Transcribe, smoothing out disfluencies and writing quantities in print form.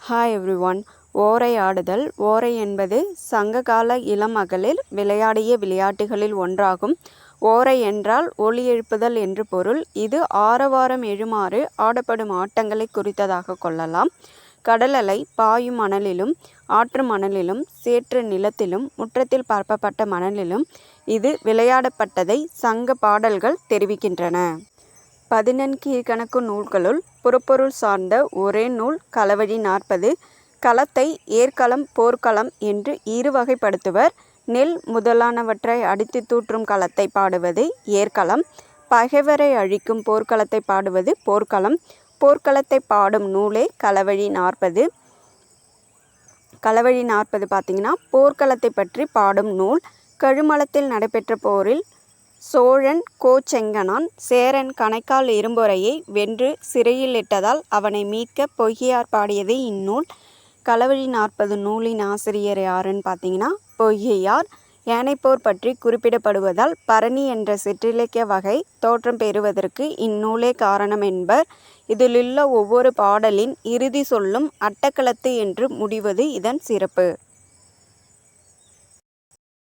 Hi everyone. ஓரை ஆடுதல். ஓரை என்பது சங்ககால இளமகளிர் விளையாடிய விளையாட்டுகளில் ஒன்றாகும். ஓரை என்றால் ஒலி எழுப்புதல் என்று பொருள். இது ஆரவாரம் எழுமாறு ஆடப்படும் ஆட்டங்களை குறித்ததாக கொள்ளலாம். கடல் அலை பாயும் மணலிலும் ஆற்று மணலிலும் சேற்று நிலத்திலும் முற்றத்தில் பரப்பப்பட்ட மணலிலும் இது விளையாடப்பட்டதை சங்க பாடல்கள் தெரிவிக்கின்றன. 14 கீழ்க்கணக்கு நூல்களுள் புறப்பொருள் சார்ந்த ஒரே நூல் களவழி 40. களத்தை ஏர்க்களம் போர்க்களம் என்று இரு வகைப்படுத்துவர். நெல் முதலானவற்றை அடித்து தூற்றும் களத்தை பாடுவது ஏர்க்களம். பகைவரை அழிக்கும் போர்க்களத்தை பாடுவது போர்க்களம். போர்க்களத்தை பாடும் நூலே களவழி 40. களவழி 40 பார்த்திங்கன்னா போர்க்களத்தை பற்றி பாடும் நூல். கழுமலத்தில் நடைபெற்ற போரில் சோழன் கோச்செங்கணான் சேரன் கணைக்கால் இரும்பொறையை வென்று சிறையில் இட்டதால் அவனை மீட்க பொய்கையார் பாடியது இந்நூல். களவழி 40 நூலின் ஆசிரியர் யாருன்னு பார்த்தீங்கன்னா பொய்கையார். யானைப்போர் பற்றி குறிப்பிடப்படுவதால் பரணி என்ற சிற்றிலக்கிய வகை தோற்றம் பெறுவதற்கு இந்நூலே காரணம் என்பர். இதிலுள்ள ஒவ்வொரு பாடலின் இறுதி சொல்லும் அட்டக்களத்து என்று முடிவது இதன் சிறப்பு.